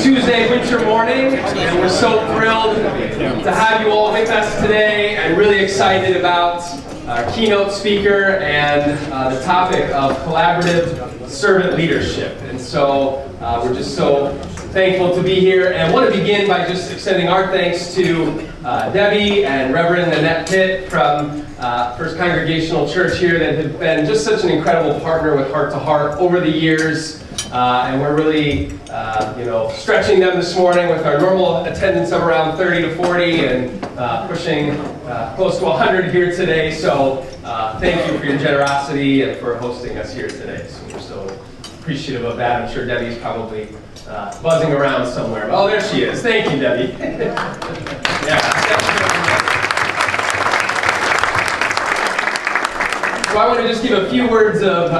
Tuesday winter morning, and we're so thrilled to have you all with us today and really excited about our keynote speaker and the topic of collaborative servant leadership. And so we're just so thankful to be here, and I want to begin by just extending our thanks to Debbie and Reverend Annette Pitt from First Congregational Church here that have been just such an incredible partner with Heart to Heart over the years. And we're really, stretching them this morning with our normal attendance of around 30 to 40 and pushing close to 100 here today. So thank you for your generosity and for hosting us here today. So we're so appreciative of that. I'm sure Debbie's probably buzzing around somewhere. Oh, there she is. Thank you, Debbie. So I want to just give a few words of,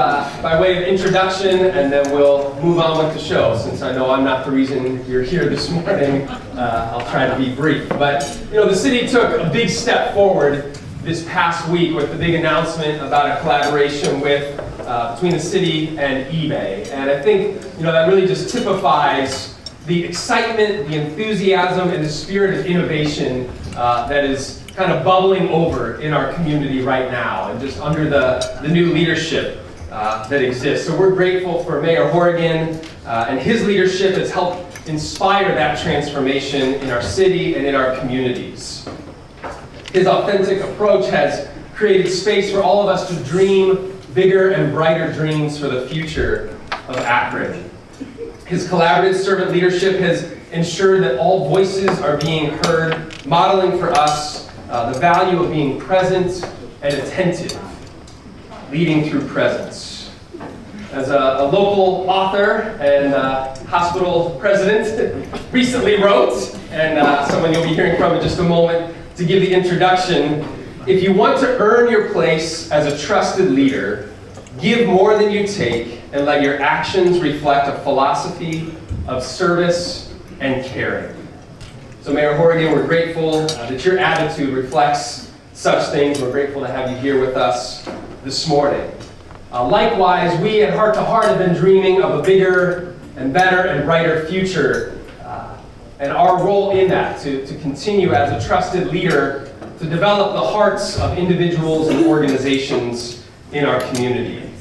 by way of introduction, and then we'll move on with the show. Since I know I'm not the reason you're here this morning, I'll try to be brief. But, the city took a big step forward this past week with the big announcement about a collaboration between the city and eBay. And I think, that really just typifies the excitement, the enthusiasm, and the spirit of innovation that is kind of bubbling over in our community right now, and just under the new leadership that exists. So we're grateful for Mayor Horrigan and his leadership that's helped inspire that transformation in our city and in our communities. His authentic approach has created space for all of us to dream bigger and brighter dreams for the future of Akron. His collaborative servant leadership has ensured that all voices are being heard, modeling for us the value of being present and attentive, leading through presence. As a local author and hospital president recently wrote, and someone you'll be hearing from in just a moment to give the introduction, if you want to earn your place as a trusted leader, give more than you take and let your actions reflect a philosophy of service and caring. So Mayor Horrigan, we're grateful that your attitude reflects such things. We're grateful to have you here with us this morning. Likewise, we at Heart to Heart have been dreaming of a bigger and better and brighter future, and our role in that to continue as a trusted leader to develop the hearts of individuals and organizations in our community.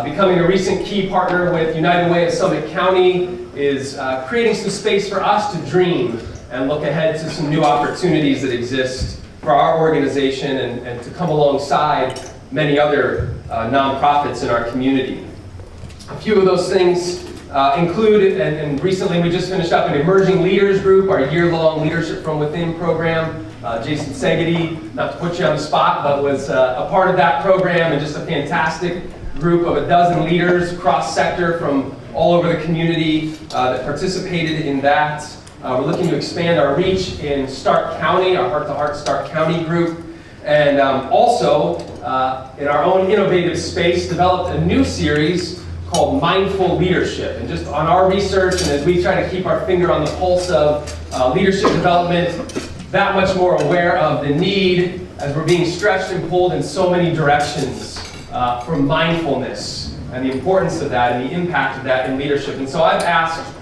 Becoming a recent key partner with United Way of Summit County is creating some space for us to dream and look ahead to some new opportunities that exist for our organization and to come alongside many other nonprofits in our community. A few of those things include, and recently we just finished up an Emerging Leaders Group, our year-long Leadership from Within program. Jason Segedy, not to put you on the spot, but was a part of that program, and just a fantastic group of a dozen leaders cross-sector from all over the community that participated in that. We're looking to expand our reach in Stark County, our Heart to Heart Stark County group, and also in our own innovative space, developed a new series called Mindful Leadership. And just on our research, and as we try to keep our finger on the pulse of leadership development, that much more aware of the need, as we're being stretched and pulled in so many directions, for mindfulness and the importance of that and the impact of that in leadership. And so I've asked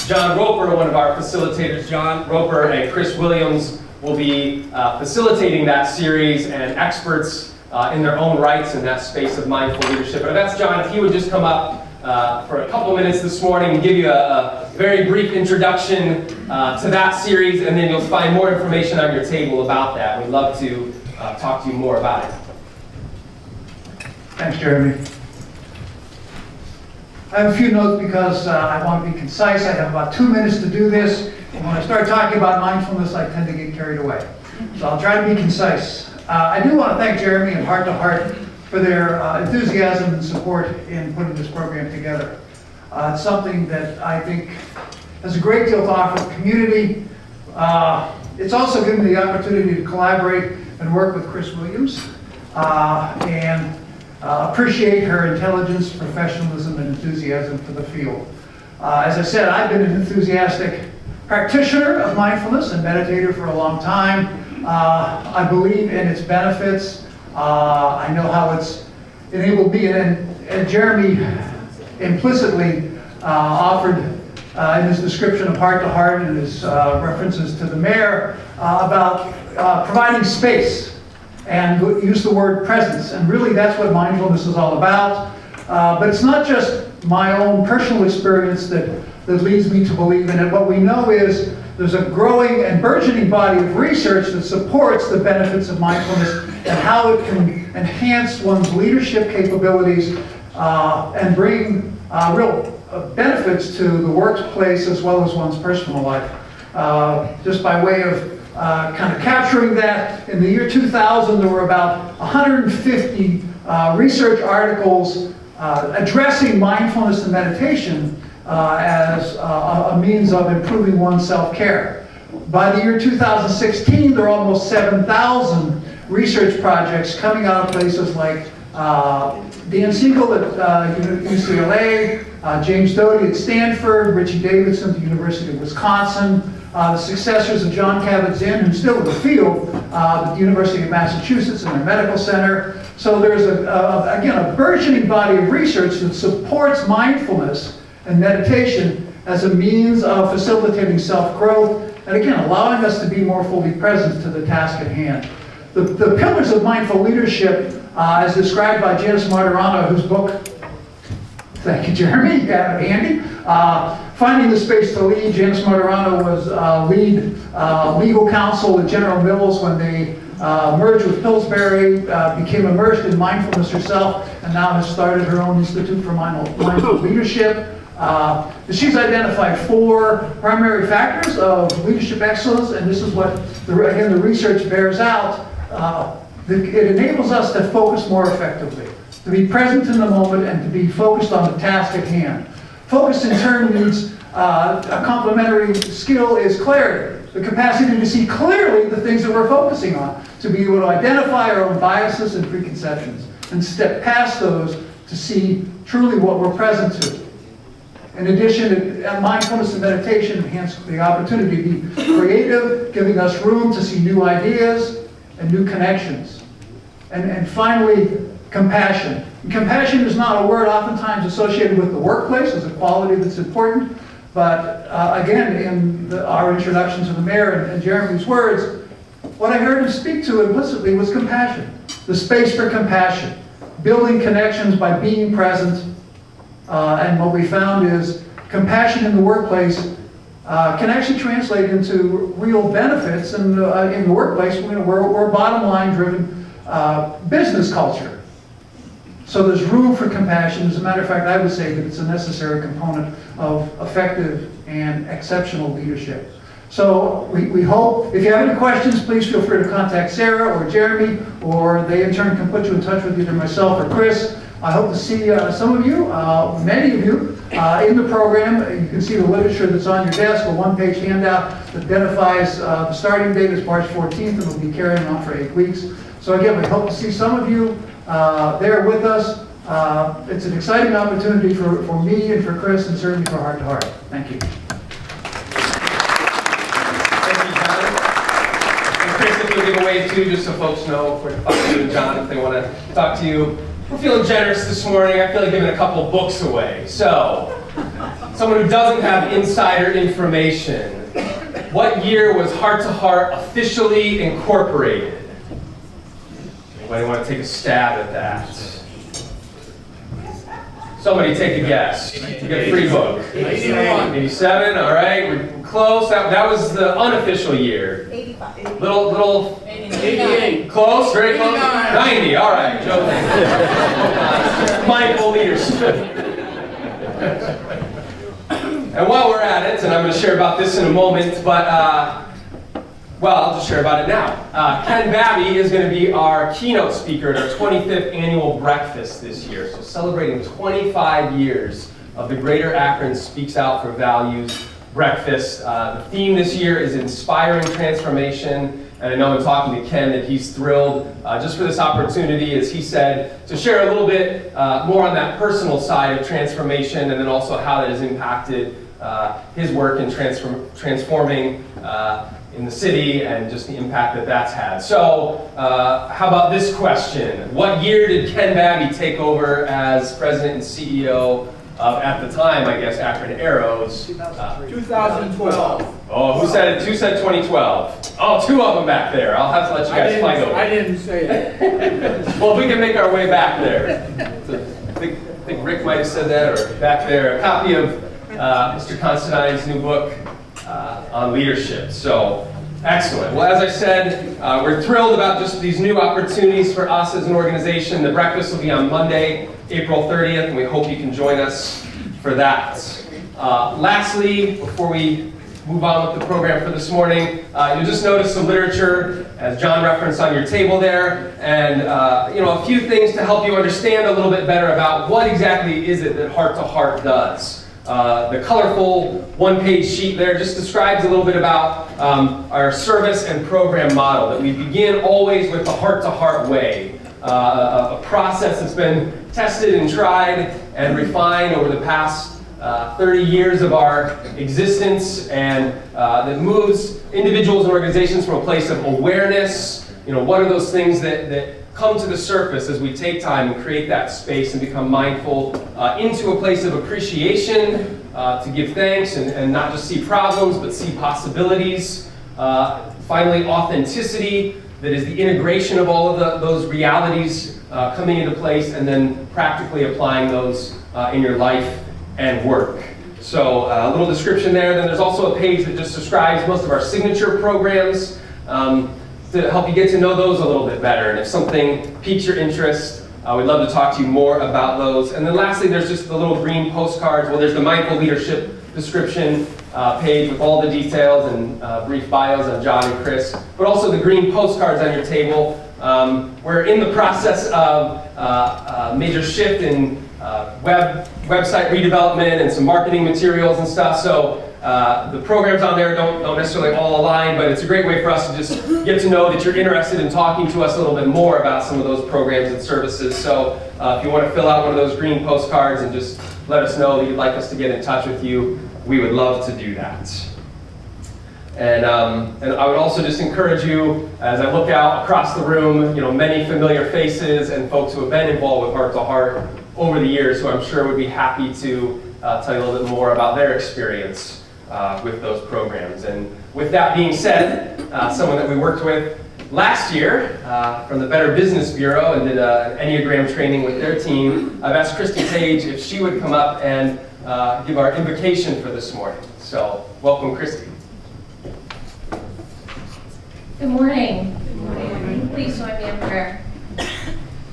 John Roper, one of our facilitators, John Roper and Chris Williams, will be facilitating that series, and experts in their own rights in that space of mindful leadership. And I've asked John if he would just come up for a couple minutes this morning and give you a very brief introduction to that series, and then you'll find more information on your table about that. We'd love to talk to you more about it. Thanks, Jeremy. I have a few notes because I want to be concise. I have about 2 minutes to do this. And when I start talking about mindfulness, I tend to get carried away. So I'll try to be concise. I do want to thank Jeremy and Heart to Heart for their enthusiasm and support in putting this program together. It's something that I think has a great deal to offer the community. It's also given me the opportunity to collaborate and work with Chris Williams and appreciate her intelligence, professionalism, and enthusiasm for the field. As I said, I've been an enthusiastic practitioner of mindfulness and meditator for a long time. I believe in its benefits. I know how it's enabled me, and Jeremy implicitly offered in his description of Heart to Heart and his references to the mayor about providing space and use the word presence. And really that's what mindfulness is all about. But it's not just my own personal experience that leads me to believe in it. What we know is there's a growing and burgeoning body of research that supports the benefits of mindfulness and how it can enhance one's leadership capabilities and bring real benefits to the workplace as well as one's personal life. Just by way of kind of capturing that, in the year 2000 there were about 150 research articles addressing mindfulness and meditation as a means of improving one's self-care. By the year 2016, there are almost 7,000 research projects coming out of places like Dan Siegel at UCLA, James Doty at Stanford, Richie Davidson at the University of Wisconsin, the successors of John Kabat-Zinn, who's still in the field, at the University of Massachusetts in their medical center. So there's, again, a burgeoning body of research that supports mindfulness and meditation as a means of facilitating self-growth and, again, allowing us to be more fully present to the task at hand. The pillars of mindful leadership, as described by Janice Martirano, whose book, thank you, Jeremy, you got it handy, Finding the Space to Lead. Janice Martirano was lead legal counsel at General Mills when they merged with Pillsbury, became immersed in mindfulness herself, and now has started her own Institute for Mindful Leadership. She's identified 4 primary factors of leadership excellence, and this is what, again, the research bears out. It enables us to focus more effectively, to be present in the moment, and to be focused on the task at hand. Focus, in turn, needs a complementary skill is clarity, the capacity to see clearly the things that we're focusing on, to be able to identify our own biases and preconceptions, and step past those to see truly what we're present to. In addition, mindfulness and meditation enhance the opportunity to be creative, giving us room to see new ideas and new connections. And finally, compassion. And compassion is not a word oftentimes associated with the workplace as a quality that's important, but again, in our introduction to the mayor and Jeremy's words, what I heard him speak to implicitly was compassion. The space for compassion, building connections by being present. And what we found is compassion in the workplace can actually translate into real benefits in the workplace. We're a bottom line driven business culture. So there's room for compassion. As a matter of fact, I would say that it's a necessary component of effective and exceptional leadership. So we hope, if you have any questions, please feel free to contact Sarah or Jeremy, or they in turn can put you in touch with either myself or Chris. I hope to see some of you, many of you, in the program. You can see the literature that's on your desk, a one-page handout that identifies the starting date is March 14th, and will be carrying on for 8 weeks. So again, we hope to see some of you there with us. It's an exciting opportunity for me and for Chris, and certainly for Heart to Heart. Thank you. Thank you, John. And Chris, if you'll give a wave too, just so folks know where to find you and John if they want to talk to you. We're feeling generous this morning. I feel like giving a couple books away. So, someone who doesn't have insider information, what year was Heart to Heart officially incorporated? Anybody want to take a stab at that? Somebody take a guess. You get a free book. 87, all right. We're close. That was the unofficial year. 85. Little 88. Close, very close. 90, all right. Joe. Mindful leadership. And while we're at it, and I'm going to share about this in a moment, but well, I'll just share about it now. Ken Babby is going to be our keynote speaker at our 25th annual breakfast this year. So celebrating 25 years of the Greater Akron Speaks Out for Values breakfast. The theme this year is Inspiring Transformation. And I know in talking to Ken that he's thrilled just for this opportunity, as he said, to share a little bit more on that personal side of transformation, and then also how that has impacted his work in transforming in the city and just the impact that that's had. So how about this question? What year did Ken Babby take over as president and CEO at the time, I guess, Akron Arrows. 2012. Oh, who said it? Who said 2012? Oh, two of them back there. I'll have to let you guys fight over I it. didn't say it. Well, if we can make our way back there. I think Rick might have said that, or back there. A copy of Mr. Considine's new book on leadership. So, excellent. Well, as I said, we're thrilled about just these new opportunities for us as an organization. The breakfast will be on Monday, April 30th, and we hope you can join us for that. Lastly, before we move on with the program for this morning, you'll just notice some literature, as John referenced, on your table there, and a few things to help you understand a little bit better about what exactly is it that Heart to Heart does. The colorful one-page sheet there just describes a little bit about our service and program model, that we begin always with the heart-to-heart way, a process that's been tested and tried and refined over the past 30 years of our existence, and that moves individuals and organizations from a place of awareness. What are those things that come to the surface as we take time and create that space and become mindful, into a place of appreciation, to give thanks and not just see problems, but see possibilities. Finally, authenticity, that is the integration of all of those realities coming into place, and then practically applying those in your life and work. So a little description there. Then there's also a page that just describes most of our signature programs, to help you get to know those a little bit better. And if something piques your interest, we'd love to talk to you more about those. And then lastly, there's just the little green postcards. Well, there's the Mindful Leadership description page with all the details and brief bios on John and Chris, but also the green postcards on your table. We're in the process of a major shift in website redevelopment and some marketing materials and stuff. So the programs on there don't necessarily all align, but it's a great way for us to just get to know that you're interested in talking to us a little bit more about some of those programs and services. So if you want to fill out one of those green postcards and just let us know that you'd like us to get in touch with you, we would love to do that. And I would also just encourage you, as I look out across the room, many familiar faces and folks who have been involved with Heart to Heart over the years, who I'm sure would be happy to tell you a little bit more about their experience with those programs. And with that being said, someone that we worked with last year from the Better Business Bureau and did an Enneagram training with their team, I've asked Christy Page if she would come up and give our invocation for this morning. So, welcome, Christy. Good morning. Good morning. Please join me in prayer.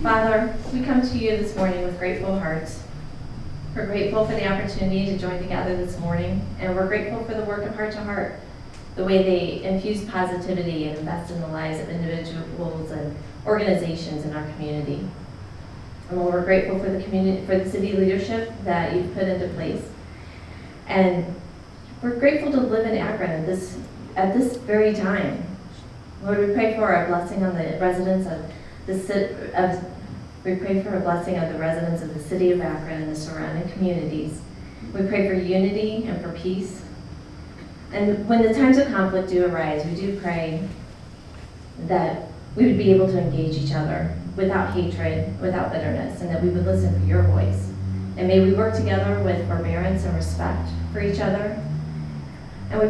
Father, we come to you this morning with grateful hearts. We're grateful for the opportunity to join together this morning, and we're grateful for the work of Heart to Heart, the way they infuse positivity and invest in the lives of individuals and organizations in our community. And we're grateful for the community, for the city leadership that you've put into place. And we're grateful to live in Akron at this very time. Lord, we pray for a blessing on the residents of the city. We pray for a blessing of the residents of the city of Akron and the surrounding communities. We pray for unity and for peace. And when the times of conflict do arise, we do pray that we would be able to engage each other without hatred, without bitterness, and that we would listen for your voice. And may we work together with forbearance and respect for each other. And we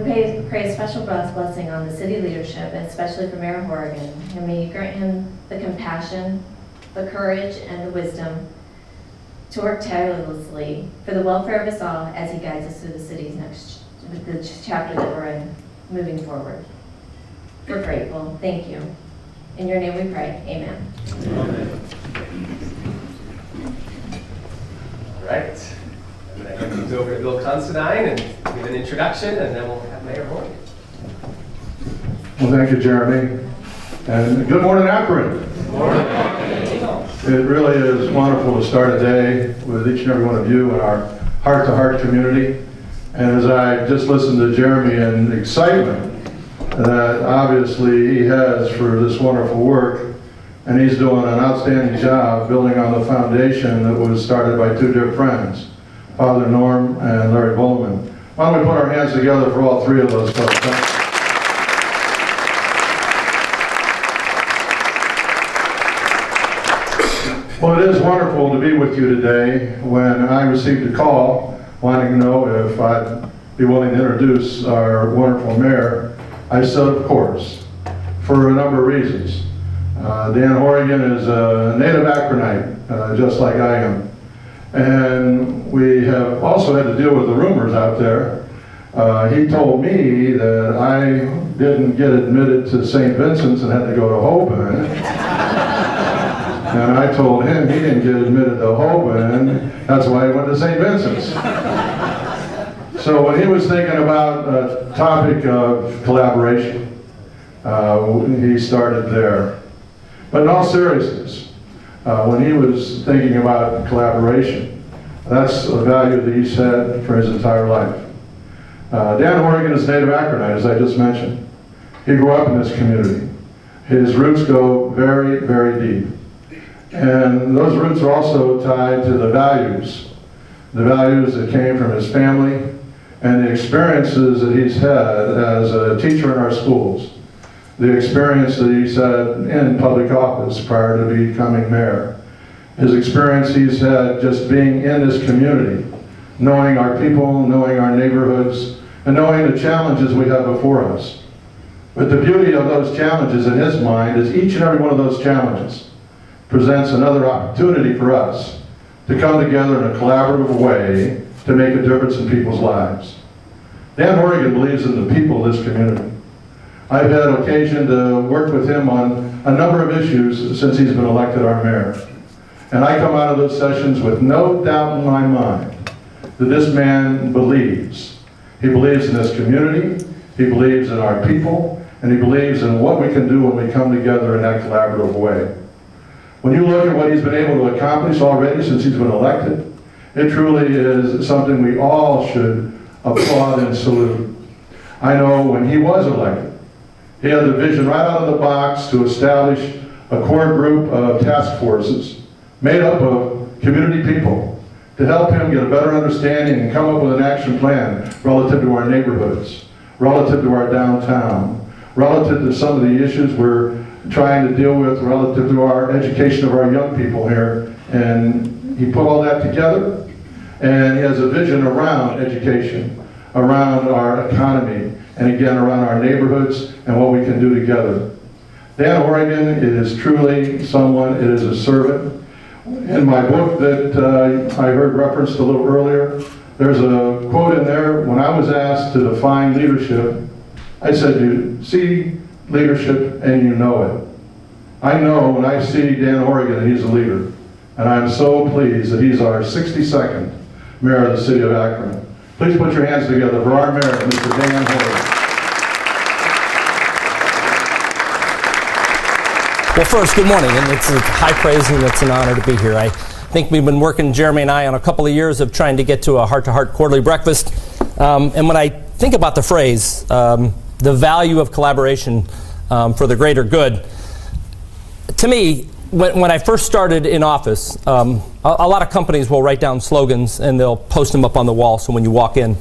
pray a special blessing on the city leadership, and especially for Mayor Horrigan. And may you grant him the compassion, the courage, and the wisdom to work tirelessly for the welfare of us all as he guides us through the city's the chapter that we're in, moving forward. We're grateful. Thank you. In your name we pray. Amen. Amen. All right. I'm going to hand things over to Bill Considine and give an introduction, and then we'll have Mayor Horrigan. Well, thank you, Jeremy. And good morning, Akron. Good morning. It really is wonderful to start a day with each and every one of you in our heart-to-heart community. And as I just listened to Jeremy and excitement that obviously he has for this wonderful work, and he's doing an outstanding job building on the foundation that was started by two dear friends, Father Norm and Larry Bowman. Why don't we put our hands together for all three of those folks? Well, it is wonderful to be with you today. When I received a call wanting to know if I'd be willing to introduce our wonderful mayor, I said, of course, for a number of reasons. Dan Horrigan is a native Akronite, just like I am. And we have also had to deal with the rumors out there. He told me that I didn't get admitted to St. Vincent's and had to go to Horrigan. And I told him he didn't get admitted to Horrigan, that's why he went to St. Vincent's. So when he was thinking about a topic of collaboration, he started there. But in all seriousness, when he was thinking about collaboration, that's a value that he's had for his entire life. Dan Horrigan is native Akronite, as I just mentioned. He grew up in this community. His roots go very, very deep. And those roots are also tied to the values that came from his family and the experiences that he's had as a teacher in our schools, the experience that he's had in public office prior to becoming mayor, his experience he's had just being in this community, knowing our people, knowing our neighborhoods, and knowing the challenges we have before us. But the beauty of those challenges in his mind is each and every one of those challenges presents another opportunity for us to come together in a collaborative way to make a difference in people's lives. Dan Horrigan believes in the people of this community. I've had occasion to work with him on a number of issues since he's been elected our mayor. And I come out of those sessions with no doubt in my mind that this man believes. He believes in this community, he believes in our people, and he believes in what we can do when we come together in that collaborative way. When you look at what he's been able to accomplish already since he's been elected, it truly is something we all should applaud and salute. I know when he was elected, he had the vision right out of the box to establish a core group of task forces made up of community people to help him get a better understanding and come up with an action plan relative to our neighborhoods, relative to our downtown, relative to some of the issues we're trying to deal with relative to our education of our young people here. And he put all that together, and he has a vision around education, around our economy, and again around our neighborhoods and what we can do together. Dan Horrigan is truly someone, it is a servant. In my book that I heard referenced a little earlier, there's a quote in there. When I was asked to define leadership, I said, you see leadership and you know it. I know when I see Dan Horrigan that he's a leader, and I'm so pleased that he's our 62nd mayor of the city of Akron. Please put your hands together for our mayor, Mr. Dan Horrigan. Well, first, good morning, and it's high praise and it's an honor to be here. I think we've been working, Jeremy and I, on a couple of years of trying to get to a heart-to-heart quarterly breakfast. And when I think about the phrase, the value of collaboration for the greater good, to me, when I first started in office, a lot of companies will write down slogans and they'll post them up on the wall, so when you walk in,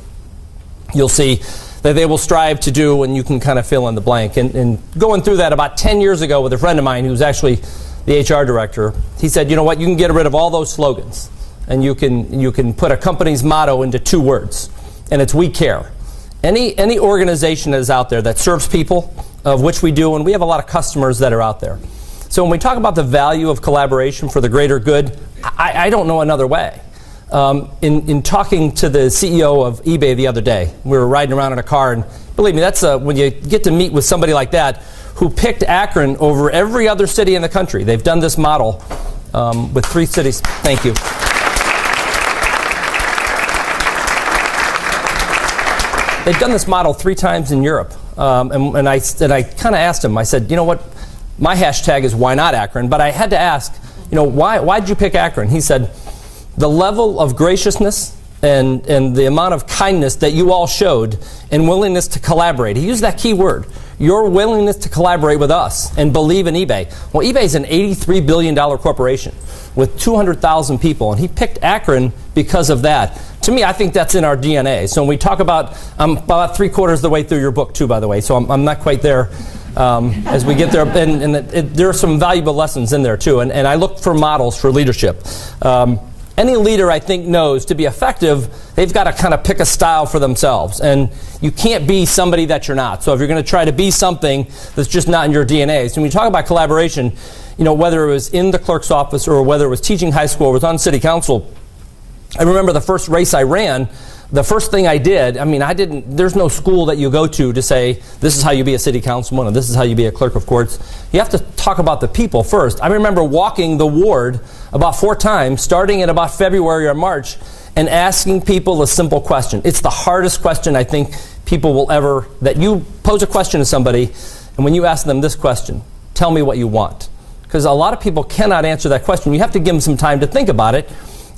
you'll see that they will strive to do, and you can kind of fill in the blank. And going through that about 10 years ago with a friend of mine who's actually the HR director, he said, you know what, you can get rid of all those slogans, and you can put a company's motto into 2 words, and it's "We care." Any organization that is out there that serves people, of which we do, and we have a lot of customers that are out there. So when we talk about the value of collaboration for the greater good, I don't know another way. In talking to the CEO of eBay the other day, we were riding around in a car, and believe me, that's when you get to meet with somebody like that who picked Akron over every other city in the country. They've done this model with 3 cities. Thank you. They've done this model 3 times in Europe, and I kind of asked him. I said, you know what? My hashtag is "Why not Akron?" But I had to ask, you know, why did you pick Akron? He said, the level of graciousness and the amount of kindness that you all showed and willingness to collaborate. He used that key word, your willingness to collaborate with us and believe in eBay. Well, eBay is an $83 billion corporation with 200,000 people, and he picked Akron because of that. To me, I think that's in our DNA. So when we talk about, I'm about 3/4 of the way through your book too, by the way, so I'm not quite there. as we get there. And there are some valuable lessons in there too. And I look for models for leadership. Any leader, I think, knows to be effective, they've got to kind of pick a style for themselves. And you can't be somebody that you're not. So if you're going to try to be something that's just not in your DNA. So when you talk about collaboration, whether it was in the clerk's office or whether it was teaching high school or was on city council, I remember the first race I ran, the first thing I did, there's no school that you go to say, this is how you be a city councilman and this is how you be a clerk of courts. You have to talk about the people first. I remember walking the ward about 4 times, starting in about February or March, and asking people a simple question. It's the hardest question I think people will ever, that you pose a question to somebody, and when you ask them this question, tell me what you want. Because a lot of people cannot answer that question. You have to give them some time to think about it.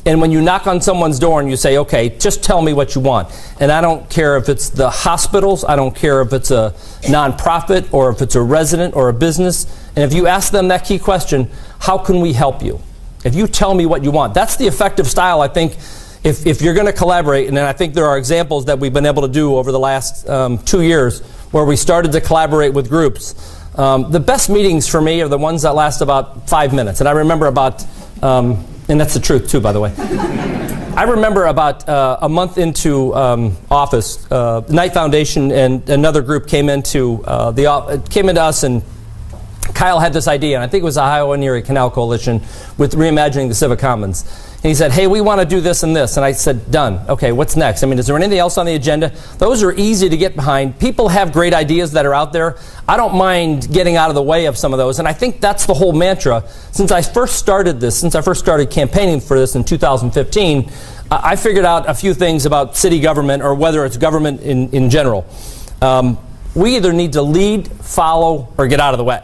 And when you knock on someone's door and you say, okay, just tell me what you want. And I don't care if it's the hospitals, I don't care if it's a nonprofit or if it's a resident or a business. And if you ask them that key question, how can we help you? If you tell me what you want, that's the effective style, I think, if you're going to collaborate. And then I think there are examples that we've been able to do over the last 2 years where we started to collaborate with groups. The best meetings for me are the ones that last about 5 minutes. And I remember about... and that's the truth, too, by the way. I remember about a month into office, the Knight Foundation and another group came into us, and Kyle had this idea, and I think it was the Ohio and Erie Canal Coalition, with reimagining the Civic Commons. And he said, hey, we want to do this and this. And I said, done. Okay, what's next? Is there anything else on the agenda? Those are easy to get behind. People have great ideas that are out there. I don't mind getting out of the way of some of those. And I think that's the whole mantra. Since I first started campaigning for this in 2015, I figured out a few things about city government, or whether it's government in general. We either need to lead, follow, or get out of the way.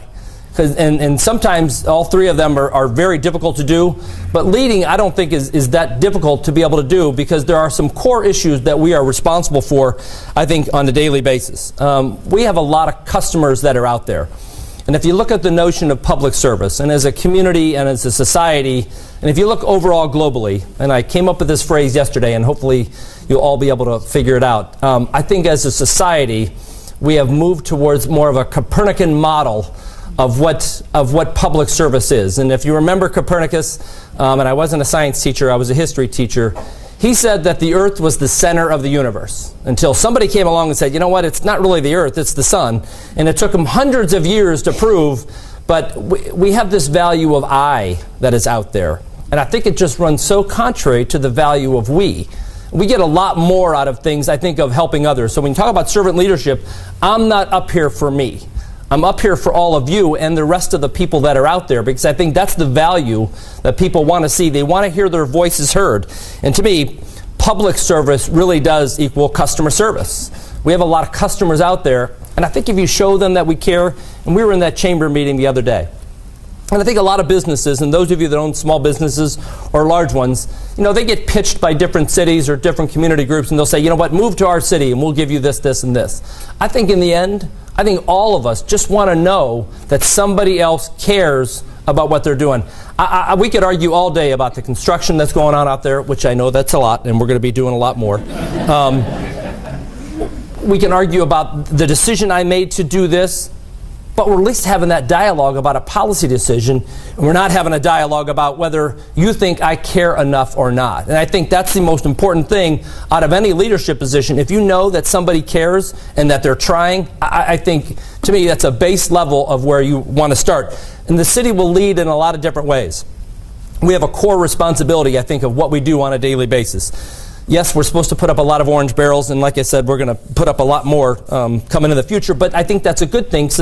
And sometimes all 3 of them are very difficult to do. But leading, I don't think is that difficult to be able to do, because there are some core issues that we are responsible for, I think, on a daily basis. We have a lot of customers that are out there. And if you look at the notion of public service, and as a community and as a society, and if you look overall globally, and I came up with this phrase yesterday, and hopefully you'll all be able to figure it out. I think as a society, we have moved towards more of a Copernican model of what public service is. And if you remember Copernicus, and I wasn't a science teacher, I was a history teacher, he said that the earth was the center of the universe, until somebody came along and said, you know what, it's not really the earth, it's the sun. And it took him hundreds of years to prove, but we have this value of I that is out there. And I think it just runs so contrary to the value of we. We get a lot more out of things, I think, of helping others. So when you talk about servant leadership, I'm not up here for me. I'm up here for all of you and the rest of the people that are out there, because I think that's the value that people want to see. They want to hear their voices heard. And to me, public service really does equal customer service. We have a lot of customers out there, and I think if you show them that we care, and we were in that chamber meeting the other day, and I think a lot of businesses, and those of you that own small businesses or large ones, they get pitched by different cities or different community groups, and they'll say, you know what, move to our city and we'll give you this, this, and this. I think in the end, I think all of us just want to know that somebody else cares about what they're doing. We could argue all day about the construction that's going on out there, which I know that's a lot, and we're going to be doing a lot more. We can argue about the decision I made to do this, but we're at least having that dialogue about a policy decision, and we're not having a dialogue about whether you think I care enough or not. And I think that's the most important thing out of any leadership position. If you know that somebody cares and that they're trying, I think, to me, that's a base level of where you want to start. And the city will lead in a lot of different ways. We have a core responsibility, I think, of what we do on a daily basis. Yes, we're supposed to put up a lot of orange barrels, and like I said, we're going to put up a lot more coming in the future, but I think that's a good thing, because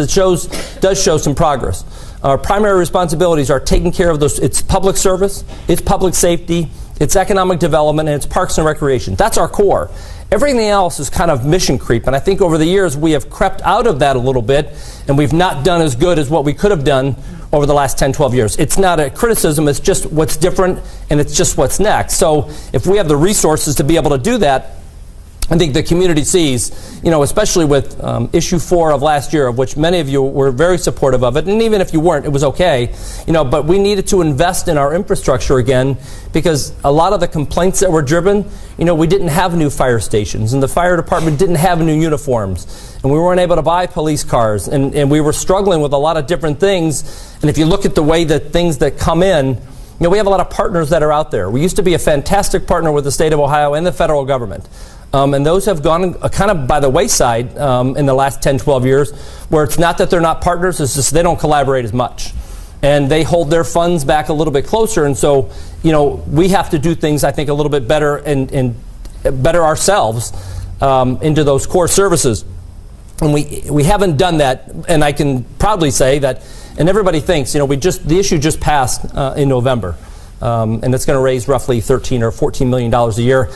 it does show some progress. Our primary responsibilities are taking care of those. It's public service, it's public safety, it's economic development, and it's parks and recreation. That's our core. Everything else is kind of mission creep, and I think over the years we have crept out of that a little bit, and we've not done as good as what we could have done over the last 10, 12 years. It's not a criticism, it's just what's different, and it's just what's next. So if we have the resources to be able to do that, I think the community sees, especially with issue 4 of last year, of which many of you were very supportive of it, and even if you weren't, it was okay, but we needed to invest in our infrastructure again, because a lot of the complaints that were driven, we didn't have new fire stations, and the fire department didn't have new uniforms, and we weren't able to buy police cars, and we were struggling with a lot of different things. And if you look at the way that things that come in, we have a lot of partners that are out there. We used to be a fantastic partner with the state of Ohio and the federal government. And those have gone kind of by the wayside in the last 10, 12 years, where it's not that they're not partners, it's just they don't collaborate as much. And they hold their funds back a little bit closer. And so, we have to do things, I think, a little bit better and better ourselves into those core services. And we haven't done that. And I can proudly say that, and everybody thinks, the issue just passed in November. And it's going to raise roughly $13 or $14 million a year.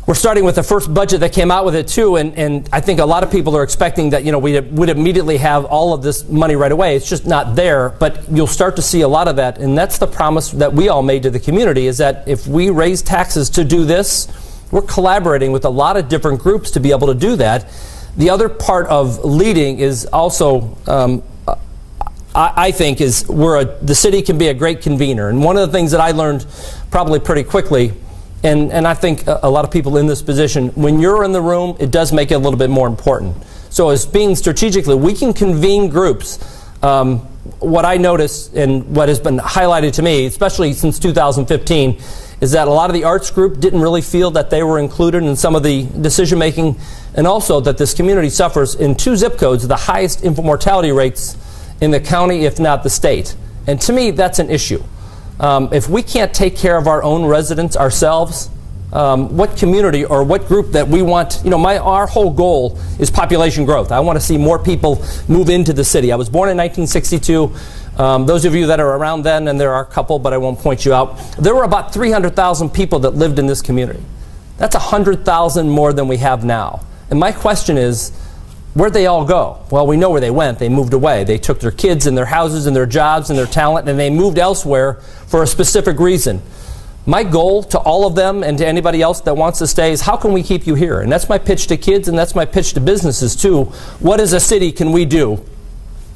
We're starting with the first budget that came out with it too, and I think a lot of people are expecting that we would immediately have all of this money right away. It's just not there, but you'll start to see a lot of that, and that's the promise that we all made to the community, is that if we raise taxes to do this, we're collaborating with a lot of different groups to be able to do that. The other part of leading is also, I think, is the city can be a great convener, and one of the things that I learned probably pretty quickly, and I think a lot of people in this position, when you're in the room, it does make it a little bit more important. So as being strategically, we can convene groups. What I noticed and what has been highlighted to me, especially since 2015, is that a lot of the arts group didn't really feel that they were included in some of the decision making, and also that this community suffers in 2 zip codes the highest infant mortality rates in the county, if not the state. And to me, that's an issue. If we can't take care of our own residents ourselves, what community or what group that we want, our whole goal is population growth. I want to see more people move into the city. I was born in 1962. Those of you that are around then, and there are a couple, but I won't point you out, there were about 300,000 people that lived in this community. That's 100,000 more than we have now. And my question is, where'd they all go? Well, we know where they went. They moved away. They took their kids and their houses and their jobs and their talent, and they moved elsewhere for a specific reason. My goal to all of them and to anybody else that wants to stay is, how can we keep you here? And that's my pitch to kids, and that's my pitch to businesses too. What as a city can we do?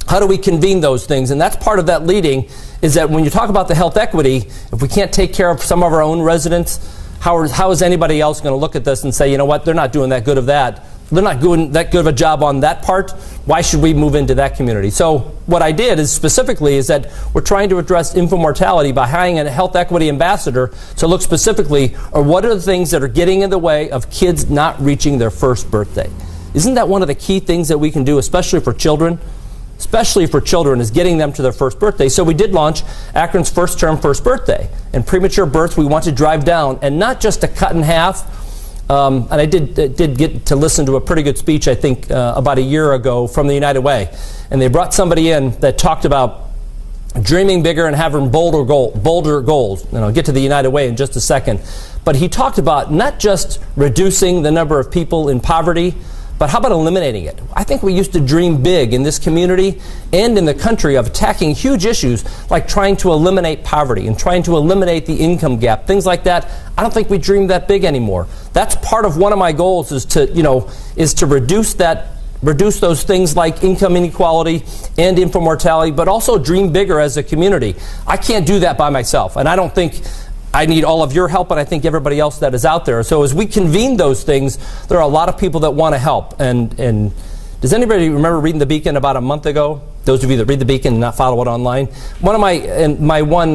How do we convene those things? And that's part of that leading, is that when you talk about the health equity, if we can't take care of some of our own residents, how is anybody else going to look at this and say, you know what, they're not doing that good of that. They're not doing that good of a job on that part. Why should we move into that community? So what I did is specifically is that we're trying to address infant mortality by hiring a health equity ambassador to look specifically at what are the things that are getting in the way of kids not reaching their first birthday. Isn't that one of the key things that we can do, especially for children? Especially for children, is getting them to their first birthday. So we did launch Akron's First Term First Birthday. And premature births we want to drive down, and not just to cut in half. And I did get to listen to a pretty good speech, I think, about a year ago from the United Way. And they brought somebody in that talked about dreaming bigger and having bolder goals. And I'll get to the United Way in just a second. But he talked about not just reducing the number of people in poverty, but how about eliminating it? I think we used to dream big in this community and in the country of attacking huge issues like trying to eliminate poverty and trying to eliminate the income gap, things like that. I don't think we dream that big anymore. That's part of one of my goals, is to reduce those things like income inequality and infant mortality, but also dream bigger as a community. I can't do that by myself, and I don't think I need all of your help, and I think everybody else that is out there. So as we convene those things, there are a lot of people that want to help. And does anybody remember reading the Beacon about a month ago? Those of you that read the Beacon and not follow it online. My one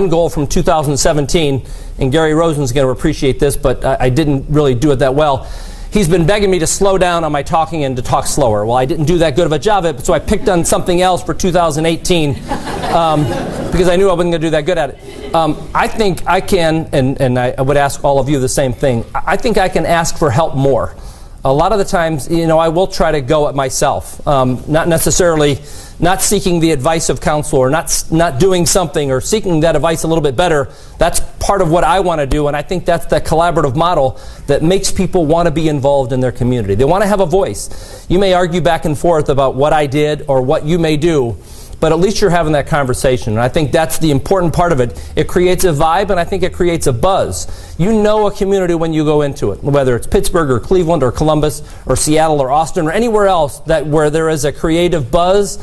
goal from 2017, and Gary Rosen's going to appreciate this, but I didn't really do it that well. He's been begging me to slow down on my talking and to talk slower. Well, I didn't do that good of a job at it, so I picked on something else for 2018 because I knew I wasn't going to do that good at it. I think I can, and I would ask all of you the same thing, I think I can ask for help more. A lot of the times, I will try to go it myself, not necessarily not seeking the advice of counsel or not doing something or seeking that advice a little bit better. That's part of what I want to do, and I think that's the collaborative model that makes people want to be involved in their community. They want to have a voice. You may argue back and forth about what I did or what you may do, but at least you're having that conversation. And I think that's the important part of it. It creates a vibe, and I think it creates a buzz. You know a community when you go into it, whether it's Pittsburgh or Cleveland or Columbus or Seattle or Austin or anywhere else where there is a creative buzz.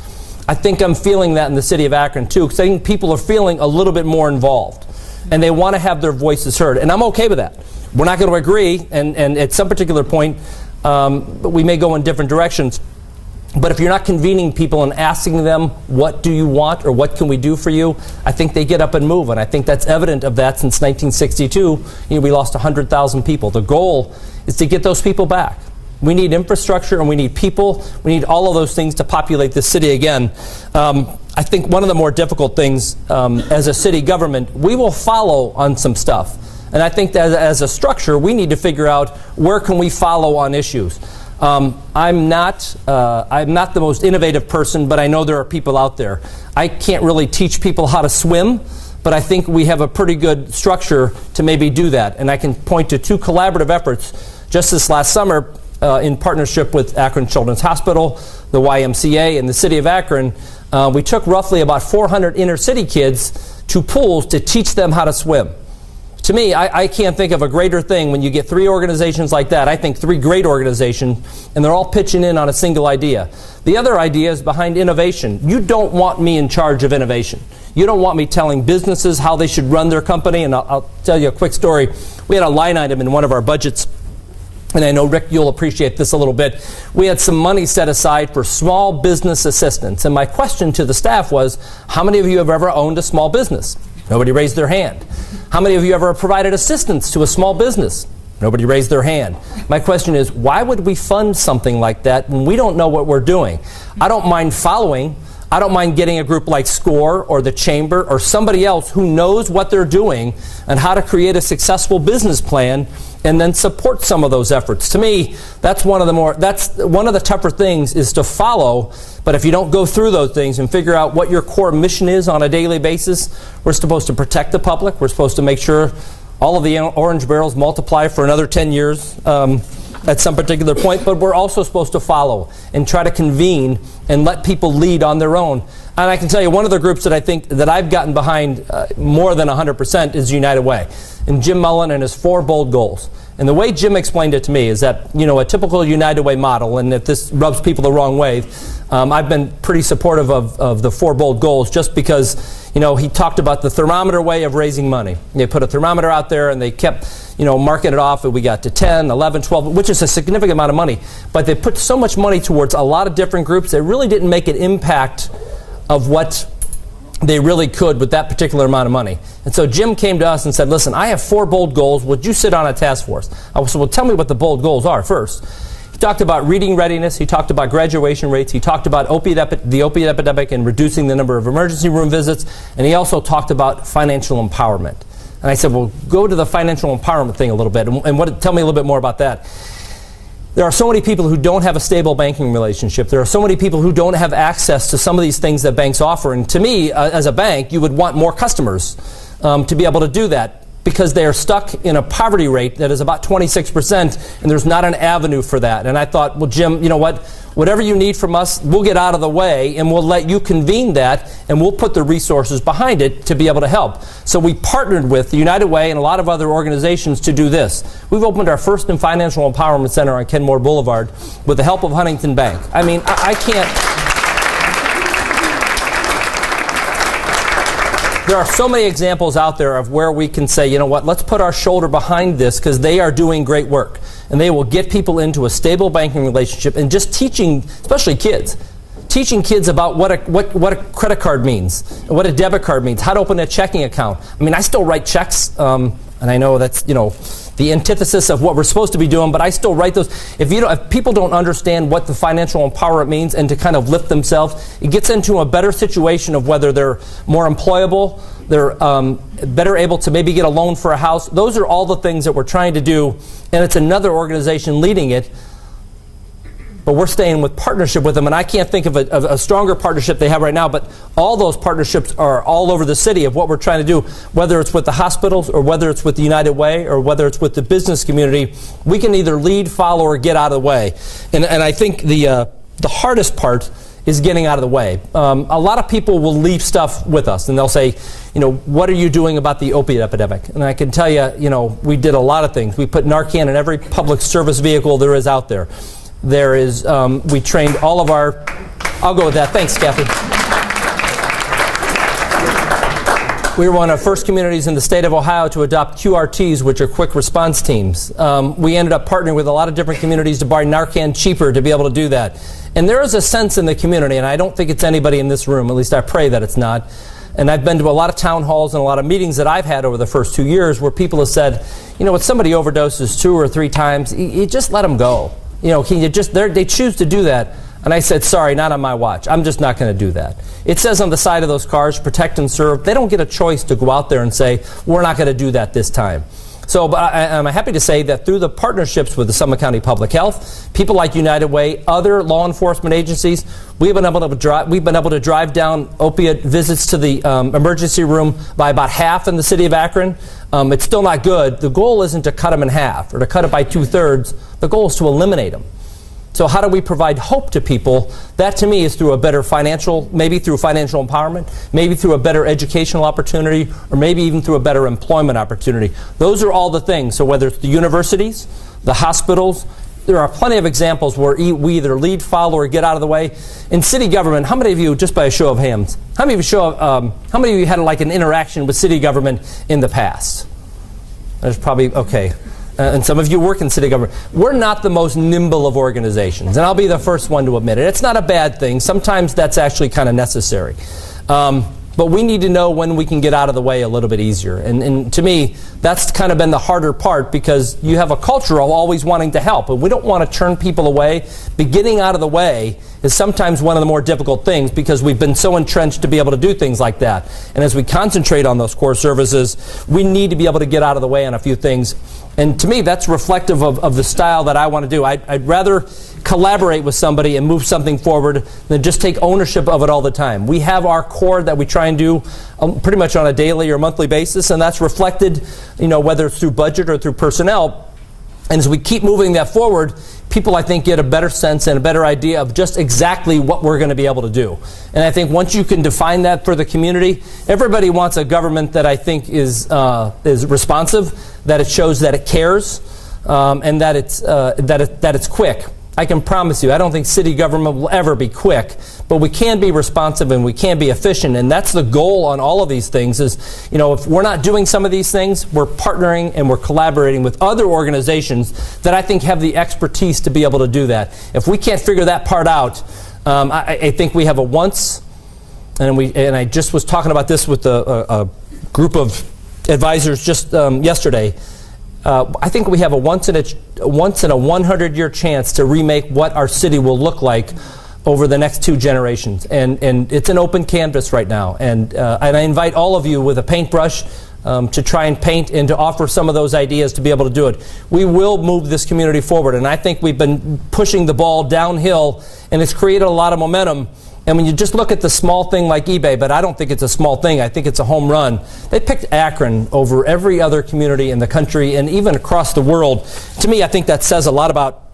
I think I'm feeling that in the city of Akron too, because I think people are feeling a little bit more involved, and they want to have their voices heard. And I'm okay with that. We're not going to agree, and at some particular point, we may go in different directions. But if you're not convening people and asking them, what do you want or what can we do for you, I think they get up and move. And I think that's evident of that since 1962. We lost 100,000 people. The goal is to get those people back. We need infrastructure and we need people. We need all of those things to populate the city again. I think one of the more difficult things as a city government, we will follow on some stuff. And I think that as a structure, we need to figure out where can we follow on issues. I'm not the most innovative person, but I know there are people out there. I can't really teach people how to swim, but I think we have a pretty good structure to maybe do that. And I can point to 2 collaborative efforts just this last summer in partnership with Akron Children's Hospital, the YMCA, and the city of Akron. We took roughly about 400 inner city kids to pools to teach them how to swim. To me, I can't think of a greater thing when you get 3 organizations like that. I think 3 great organizations, and they're all pitching in on a single idea. The other idea is behind innovation. You don't want me in charge of innovation. You don't want me telling businesses how they should run their company, and I'll tell you a quick story. We had a line item in one of our budgets, and I know, Rick, you'll appreciate this a little bit. We had some money set aside for small business assistance, and my question to the staff was, how many of you have ever owned a small business? Nobody raised their hand. How many of you ever provided assistance to a small business? Nobody raised their hand. My question is, why would we fund something like that when we don't know what we're doing? I don't mind following. I don't mind getting a group like SCORE or the Chamber or somebody else who knows what they're doing and how to create a successful business plan and then support some of those efforts. To me, that's one of the tougher things is to follow, but if you don't go through those things and figure out what your core mission is on a daily basis, we're supposed to protect the public, we're supposed to make sure all of the orange barrels multiply for another 10 years at some particular point, but we're also supposed to follow and try to convene and let people lead on their own. And I can tell you one of the groups that I think that I've gotten behind more than 100% is United Way. And Jim Mullen and his 4 bold goals. And the way Jim explained it to me is that, a typical United Way model, and if this rubs people the wrong way, I've been pretty supportive of the 4 bold goals just because, he talked about the thermometer way of raising money. They put a thermometer out there and they kept, marking it off, and we got to 10, 11, 12, which is a significant amount of money. But they put so much money towards a lot of different groups, they really didn't make an impact of what they really could with that particular amount of money. And so Jim came to us and said, listen, I have 4 bold goals. Would you sit on a task force? I said, well, tell me what the bold goals are first. He talked about reading readiness. He talked about graduation rates. He talked about the opiate epidemic and reducing the number of emergency room visits. And he also talked about financial empowerment. And I said, well, go to the financial empowerment thing a little bit. And tell me a little bit more about that. There are so many people who don't have a stable banking relationship. There are so many people who don't have access to some of these things that banks offer. And to me, as a bank, you would want more customers to be able to do that because they are stuck in a poverty rate that is about 26%, and there's not an avenue for that. And I thought, well, Jim, you know what? Whatever you need from us, we'll get out of the way, and we'll let you convene that, and we'll put the resources behind it to be able to help. So we partnered with the United Way and a lot of other organizations to do this. We've opened our first financial empowerment center on Kenmore Boulevard with the help of Huntington Bank. I mean, I can't... There are so many examples out there of where we can say, you know what, let's put our shoulder behind this because they are doing great work. And they will get people into a stable banking relationship and just teaching, especially kids, teaching kids about what a credit card means, what a debit card means, how to open a checking account. I mean, I still write checks, and I know that's, the antithesis of what we're supposed to be doing, but I still write those. If people don't understand what the financial empowerment means and to kind of lift themselves, it gets into a better situation of whether they're more employable, they're better able to maybe get a loan for a house. Those are all the things that we're trying to do, and it's another organization leading it. But we're staying with partnership with them, and I can't think of a stronger partnership they have right now, but all those partnerships are all over the city of what we're trying to do, whether it's with the hospitals or whether it's with the United Way or whether it's with the business community. We can either lead, follow, or get out of the way. And I think the hardest part is getting out of the way. A lot of people will leave stuff with us, and they'll say, what are you doing about the opiate epidemic? And I can tell you, we did a lot of things. We put Narcan in every public service vehicle there is out there. We trained all of our, I'll go with that. Thanks, Kathy. We were one of the first communities in the state of Ohio to adopt QRTs, which are quick response teams. We ended up partnering with a lot of different communities to buy Narcan cheaper to be able to do that. And there is a sense in the community, and I don't think it's anybody in this room, at least I pray that it's not. And I've been to a lot of town halls and a lot of meetings that I've had over the first 2 years where people have said, when somebody overdoses 2 or 3 times, you just let them go. They choose to do that. And I said, sorry, not on my watch. I'm just not going to do that. It says on the side of those cars, protect and serve. They don't get a choice to go out there and say, we're not going to do that this time. So but I'm happy to say that through the partnerships with the Summit County Public Health, people like United Way, other law enforcement agencies, we've been able to drive down opiate visits to the emergency room by about half in the city of Akron. It's still not good. The goal isn't to cut them in half or to cut it by 2/3. The goal is to eliminate them. So how do we provide hope to people? That to me is through a better maybe through financial empowerment, maybe through a better educational opportunity, or maybe even through a better employment opportunity. Those are all the things. So whether it's the universities, the hospitals, there are plenty of examples where we either lead, follow, or get out of the way. In city government, how many of you, just by a show of hands, how many of you had like an interaction with city government in the past? There's probably, okay. And some of you work in city government. We're not the most nimble of organizations, and I'll be the first one to admit it. It's not a bad thing. Sometimes that's actually kind of necessary. But we need to know when we can get out of the way a little bit easier. And to me, that's kind of been the harder part because you have a culture of always wanting to help. And we don't want to turn people away. But getting out of the way is sometimes one of the more difficult things because we've been so entrenched to be able to do things like that. And as we concentrate on those core services, we need to be able to get out of the way on a few things. And to me, that's reflective of the style that I want to do. I'd rather collaborate with somebody and move something forward than just take ownership of it all the time. We have our core that we try and do pretty much on a daily or monthly basis, and that's reflected, whether it's through budget or through personnel. And as we keep moving that forward, people, I think, get a better sense and a better idea of just exactly what we're going to be able to do. And I think once you can define that for the community, everybody wants a government that I think is responsive, that it shows that it cares, and that it's quick. I can promise you, I don't think city government will ever be quick, but we can be responsive and we can be efficient, and that's the goal on all of these things is, if we're not doing some of these things, we're partnering and we're collaborating with other organizations that I think have the expertise to be able to do that. If we can't figure that part out, I think we have a once, and I just was talking about this with a group of advisors just yesterday. I think we have a once in a 100-year chance to remake what our city will look like over the next 2 generations, and it's an open canvas right now. And I invite all of you with a paintbrush to try and paint and to offer some of those ideas to be able to do it. We will move this community forward, and I think we've been pushing the ball downhill, and it's created a lot of momentum. And when you just look at the small thing like eBay, but I don't think it's a small thing, I think it's a home run. They picked Akron over every other community in the country and even across the world. To me, I think that says a lot about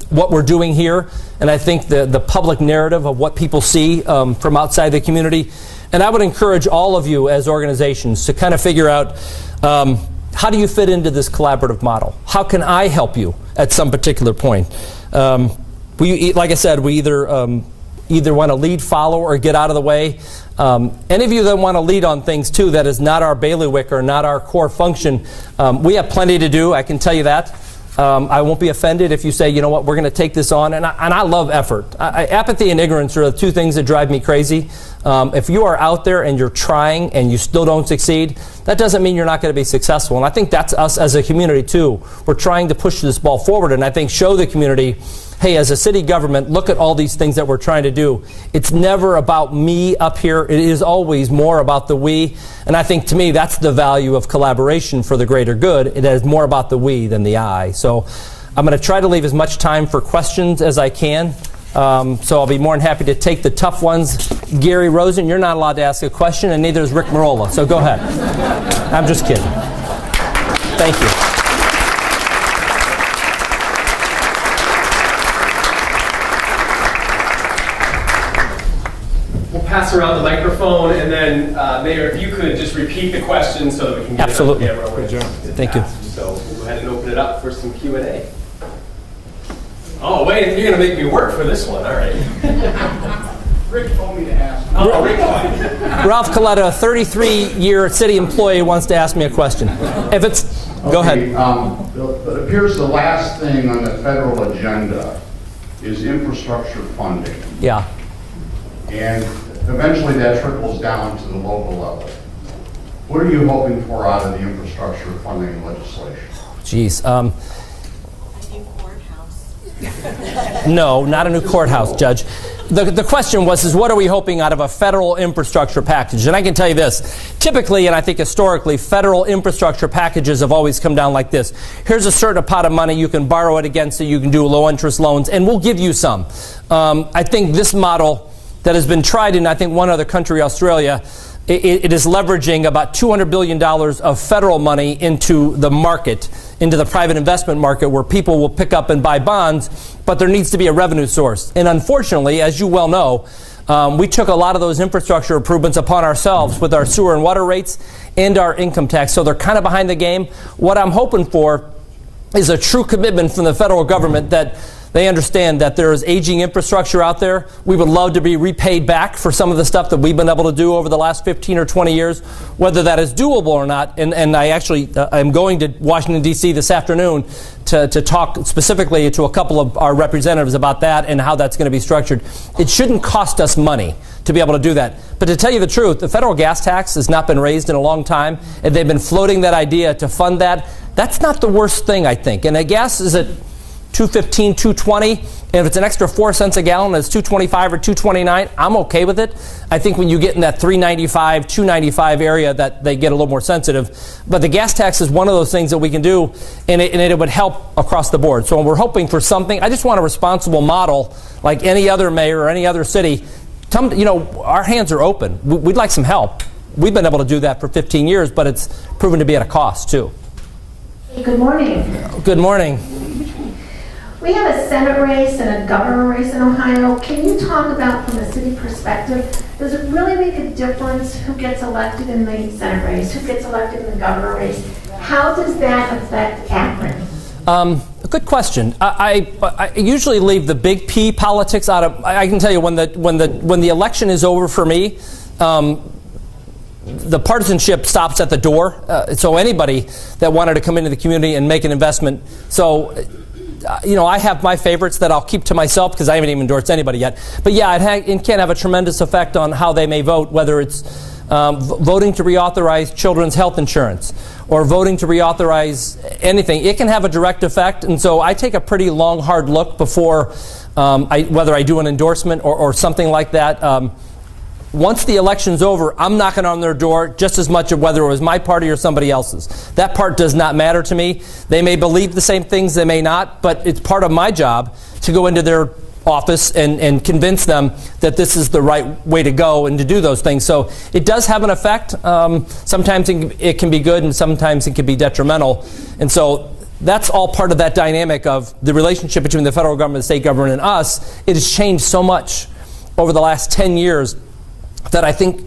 what we're doing here, and I think the public narrative of what people see from outside the community. And I would encourage all of you as organizations to kind of figure out how do you fit into this collaborative model? How can I help you at some particular point? Like I said, we either want to lead, follow, or get out of the way. Any of you that want to lead on things, too, that is not our bailiwick or not our core function, we have plenty to do, I can tell you that. I won't be offended if you say, you know what, we're going to take this on. And I love effort. Apathy and ignorance are the 2 things that drive me crazy. If you are out there and you're trying and you still don't succeed, that doesn't mean you're not going to be successful. And I think that's us as a community, too. We're trying to push this ball forward, and I think show the community, hey, as a city government, look at all these things that we're trying to do. It's never about me up here. It is always more about the we. And I think, to me, that's the value of collaboration for the greater good. It is more about the we than the I. So I'm going to try to leave as much time for questions as I can. So I'll be more than happy to take the tough ones. Gary Rosen, you're not allowed to ask a question, and neither is Rick Marola. So go ahead. I'm just kidding. Thank you. pass around the microphone, and then Mayor, if you could just repeat the question so that we can get Absolutely. it on camera. Good job. Thank you. So we'll go ahead and open it up for some Q&A. Oh, wait, you're going to make me work for this one. All right. Rick told me to ask. Oh, Rick. Ralph Coletta, a 33-year city employee, wants to ask me a question. If it's, go ahead. It appears the last thing on the federal agenda is infrastructure funding. Yeah. And eventually that trickles down to the local level. What are you hoping for out of the infrastructure funding legislation? Geez. A new courthouse. No, not a new courthouse, Judge. The question was, what are we hoping out of a federal infrastructure package? And I can tell you this. Typically, and I think historically, federal infrastructure packages have always come down like this. Here's a certain pot of money. You can borrow it against it. You can do low-interest loans, and we'll give you some. I think this model that has been tried in, I think, one other country, Australia, it is leveraging about $200 billion of federal money into the market, into the private investment market, where people will pick up and buy bonds, but there needs to be a revenue source. And unfortunately, as you well know, we took a lot of those infrastructure improvements upon ourselves with our sewer and water rates and our income tax. So they're kind of behind the game. What I'm hoping for is a true commitment from the federal government that they understand that there is aging infrastructure out there. We would love to be repaid back for some of the stuff that we've been able to do over the last 15 or 20 years, whether that is doable or not. And I actually, I'm going to Washington, D.C. this afternoon to talk specifically to a couple of our representatives about that and how that's going to be structured. It shouldn't cost us money to be able to do that. But to tell you the truth, the federal gas tax has not been raised in a long time, and they've been floating that idea to fund that. That's not the worst thing, I think. And the gas is at $2.15, $2.20, and if it's an extra 4 cents a gallon, it's $2.25 or $2.29, I'm okay with it. I think when you get in that $3.95, $2.95 area, that they get a little more sensitive. But the gas tax is one of those things that we can do, and it would help across the board. So we're hoping for something. I just want a responsible model, like any other mayor or any other city. Our hands are open. We'd like some help. We've been able to do that for 15 years, but it's proven to be at a cost too. Good morning. Good morning. We have a Senate race and a governor race in Ohio. Can you talk about, from a city perspective, does it really make a difference who gets elected in the Senate race, who gets elected in the governor race? How does that affect Akron? A good question. I usually leave the big P politics out of. I can tell you when the election is over for me, the partisanship stops at the door. So anybody that wanted to come into the community and make an investment. So. I have my favorites that I'll keep to myself because I haven't even endorsed anybody yet. But yeah, it can have a tremendous effect on how they may vote, whether it's voting to reauthorize children's health insurance or voting to reauthorize anything. It can have a direct effect. And so I take a pretty long, hard look before whether I do an endorsement or something like that. Once the election's over, I'm knocking on their door just as much of whether it was my party or somebody else's. That part does not matter to me. They may believe the same things, they may not, but it's part of my job to go into their office and convince them that this is the right way to go and to do those things. So it does have an effect. Sometimes it can be good and sometimes it can be detrimental. And so that's all part of that dynamic of the relationship between the federal government, the state government, and us. It has changed so much over the last 10 years that I think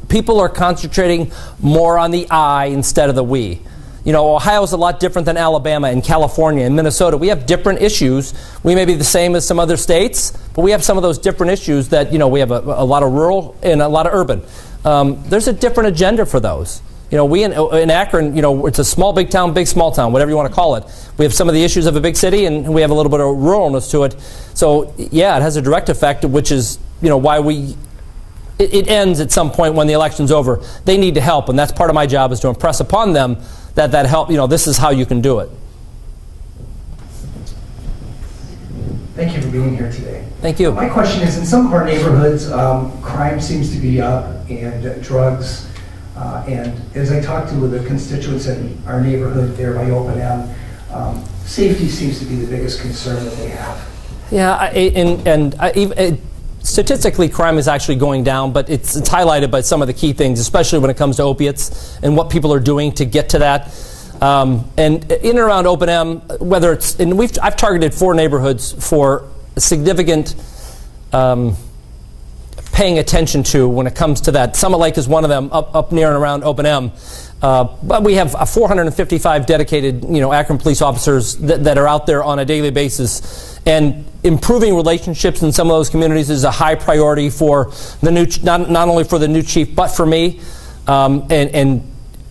people are concentrating more on the I instead of the we. Ohio is a lot different than Alabama and California and Minnesota. We have different issues. We may be the same as some other states, but we have some of those different issues that, we have a lot of rural and a lot of urban. There's a different agenda for those. We in Akron, it's a small, big town, big, small town, whatever you want to call it. We have some of the issues of a big city, and we have a little bit of ruralness to it. So, yeah, it has a direct effect, which is, why it ends at some point when the election's over. They need to help, and that's part of my job is to impress upon them that help, this is how you can do it. Thank you for being here today. Thank you. My question is, in some of our neighborhoods, crime seems to be up, and drugs, and as I talk to the constituents in our neighborhood there by Open M, safety seems to be the biggest concern that they have. Yeah, statistically, crime is actually going down, but it's highlighted by some of the key things, especially when it comes to opiates and what people are doing to get to that. And in and around Open M, whether it's, and I've targeted 4 neighborhoods for significant paying attention to when it comes to that. Summit Lake is one of them, up near and around Open M. But we have 455 dedicated, Akron police officers that are out there on a daily basis. And improving relationships in some of those communities is a high priority for the new, not only for the new chief, but for me, and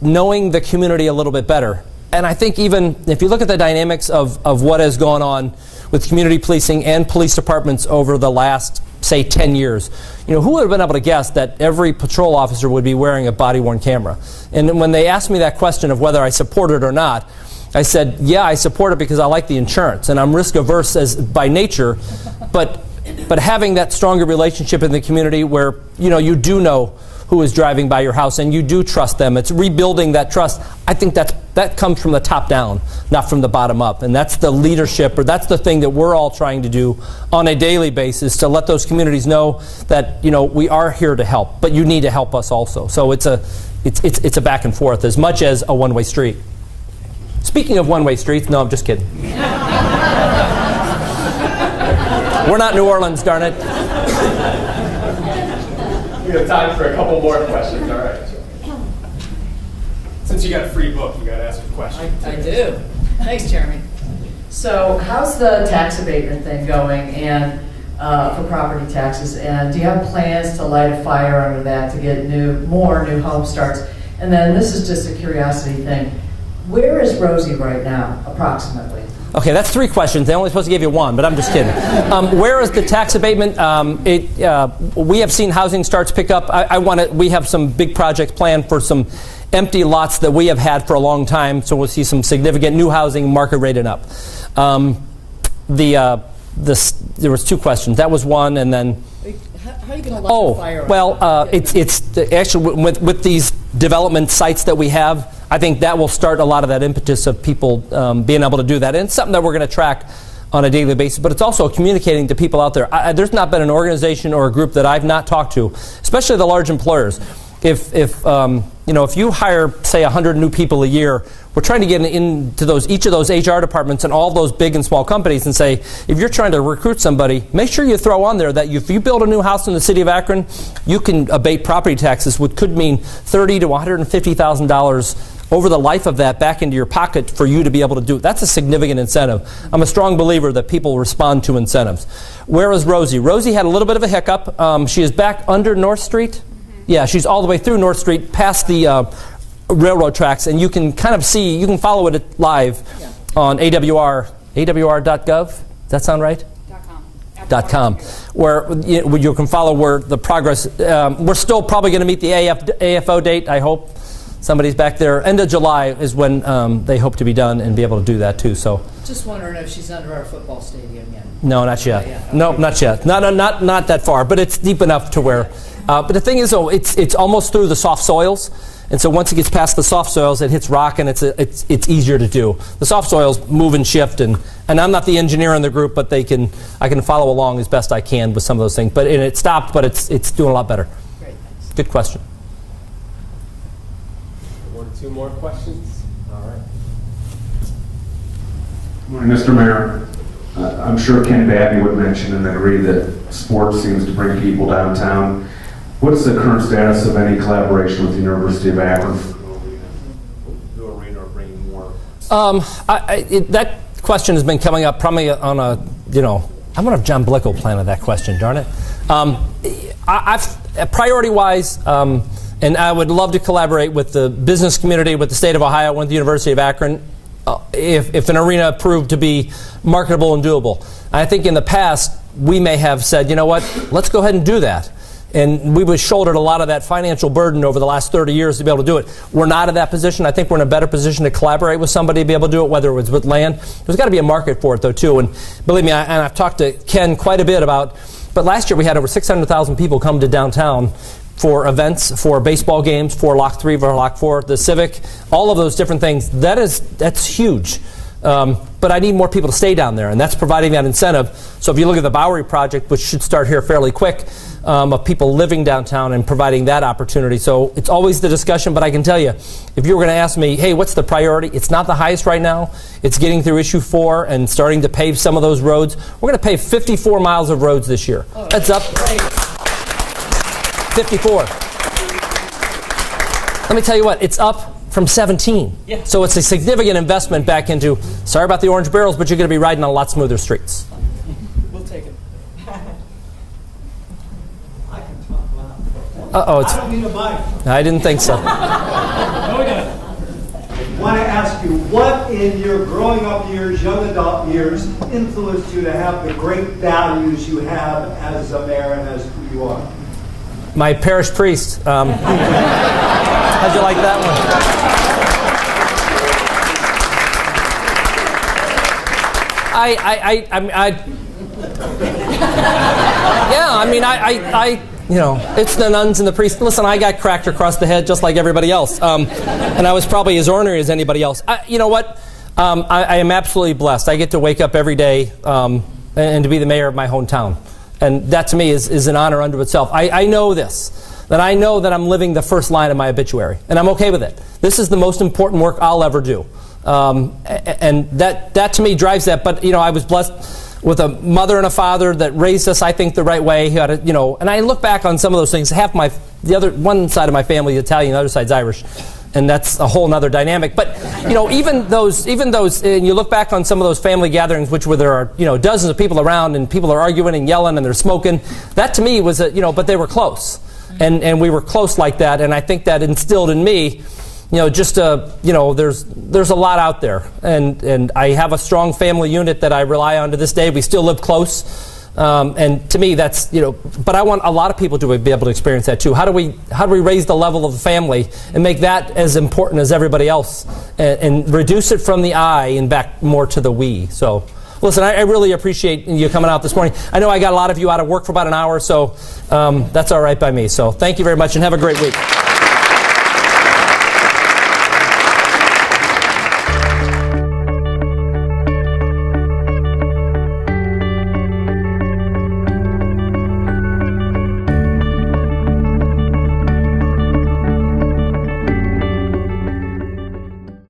knowing the community a little bit better. And I think even if you look at the dynamics of what has gone on with community policing and police departments over the last, say, 10 years, who would have been able to guess that every patrol officer would be wearing a body-worn camera? And when they asked me that question of whether I support it or not, I said, yeah, I support it because I like the insurance, and I'm risk-averse by nature, but having that stronger relationship in the community where, you do know who is driving by your house and you do trust them. It's rebuilding that trust. I think that comes from the top down, not from the bottom up. And that's the leadership, or that's the thing that we're all trying to do on a daily basis, to let those communities know that, we are here to help, but you need to help us also. So it's a back and forth as much as a one-way street. Speaking of one-way streets, no, I'm just kidding. We're not New Orleans, darn it. We have time for a couple more questions. All right. Since you got a free book, you got to ask a question. I do. Thanks, Jeremy. So, how's the tax abatement thing going, and for property taxes? And do you have plans to light a fire under that to get more new home starts? And then this is just a curiosity thing. Where is Rosie right now, approximately? Okay, that's 3 questions. They only supposed to give you 1, but I'm just kidding. Where is the tax abatement? We have seen housing starts pick up. We have some big projects planned for some empty lots that we have had for a long time, so we'll see some significant new housing market rated up. There was 2 questions. That was one, and then. How are you going to light the fire? Well, it's actually with these development sites that we have. I think that will start a lot of that impetus of people being able to do that. And it's something that we're going to track on a daily basis. But it's also communicating to people out there. There's not been an organization or a group that I've not talked to, especially the large employers. If you hire, say, 100 new people a year, we're trying to get into each of those HR departments and all those big and small companies and say, if you're trying to recruit somebody, make sure you throw on there that if you build a new house in the city of Akron, you can abate property taxes, which could mean $30,000 to $150,000 over the life of that back into your pocket for you to be able to do it. That's a significant incentive. I'm a strong believer that people respond to incentives. Where is Rosie? Rosie had a little bit of a hiccup. She is back under North Street. Yeah, she's all the way through North Street, past the railroad tracks, and you can kind of see, you can follow it live on awr.gov. Does that sound right? .com, where you can follow where the progress. We're still probably going to meet the AFO date, I hope. Somebody's back there. End of July is when they hope to be done and be able to do that too. So. Just wondering if she's under our football stadium yet. No, not yet. Okay. No, not yet. Not that far, but it's deep enough to where. But the thing is, though, it's almost through the soft soils, and so once it gets past the soft soils, it hits rock, and it's easier to do. The soft soils move and shift, and I'm not the engineer in the group, but I can follow along as best I can with some of those things. But it stopped, but it's doing a lot better. Great, thanks. Good question. 1 or 2 more questions. All right. Morning, Mr. Mayor. I'm sure Ken Babby would mention and agree that sports seems to bring people downtown. What's the current status of any collaboration with the University of Akron? New arena or bringing more? That question has been coming up probably on a, I'm going to have John Blickel planted that question, darn it. Priority-wise, and I would love to collaborate with the business community, with the state of Ohio, with the University of Akron, if an arena proved to be marketable and doable. I think in the past, we may have said, you know what, let's go ahead and do that. And we shouldered a lot of that financial burden over the last 30 years to be able to do it. We're not in that position. I think we're in a better position to collaborate with somebody to be able to do it, whether it was with land. There's got to be a market for it, though, too. And believe me, I've talked to Ken quite a bit about, but last year we had over 600,000 people come to downtown for events, for baseball games, for Lock 3, for Lock 4, the Civic, all of those different things. That's huge. But I need more people to stay down there, and that's providing that incentive. So if you look at the Bowery project, which should start here fairly quick, of people living downtown and providing that opportunity. So it's always the discussion, but I can tell you, if you were going to ask me, hey, what's the priority? It's not the highest right now. It's getting through issue 4 and starting to pave some of those roads. We're going to pave 54 miles of roads this year. That's up. 54. Let me tell you what, it's up from 17. Yeah. So it's a significant investment back into, sorry about the orange barrels, but you're going to be riding on a lot smoother streets. We'll take it. Uh-oh, I don't need a mic. I didn't think so. I want to ask you, what in your growing up years, young adult years, influenced you to have the great values you have as a mayor and as who you are? My parish priest. How'd you like that one? You know, it's the nuns and the priests. Listen, I got cracked across the head just like everybody else. And I was probably as ornery as anybody else. You know what? I am absolutely blessed. I get to wake up every day and to be the mayor of my hometown. And that to me is an honor unto itself. I know this, that I know that I'm living the first line of my obituary. And I'm okay with it. This is the most important work I'll ever do. And that to me drives that. But, you know, I was blessed with a mother and a father that raised us, I think, the right way. He had a, you know, and I look back on some of those things. One side of my family is Italian, the other side's Irish, and that's a whole other dynamic. But you know, even those, and you look back on some of those family gatherings, where there are dozens of people around and people are arguing and yelling and they're smoking. That to me was but they were close, and we were close like that. And I think that instilled in me. There's a lot out there, and I have a strong family unit that I rely on to this day. We still live close, and to me, that's But I want a lot of people to be able to experience that too. How do we raise the level of the family and make that as important as everybody else, and reduce it from the I and back more to the we? So, listen, I really appreciate you coming out this morning. I know I got a lot of you out of work for about an hour, so that's all right by me. So, thank you very much, and have a great week.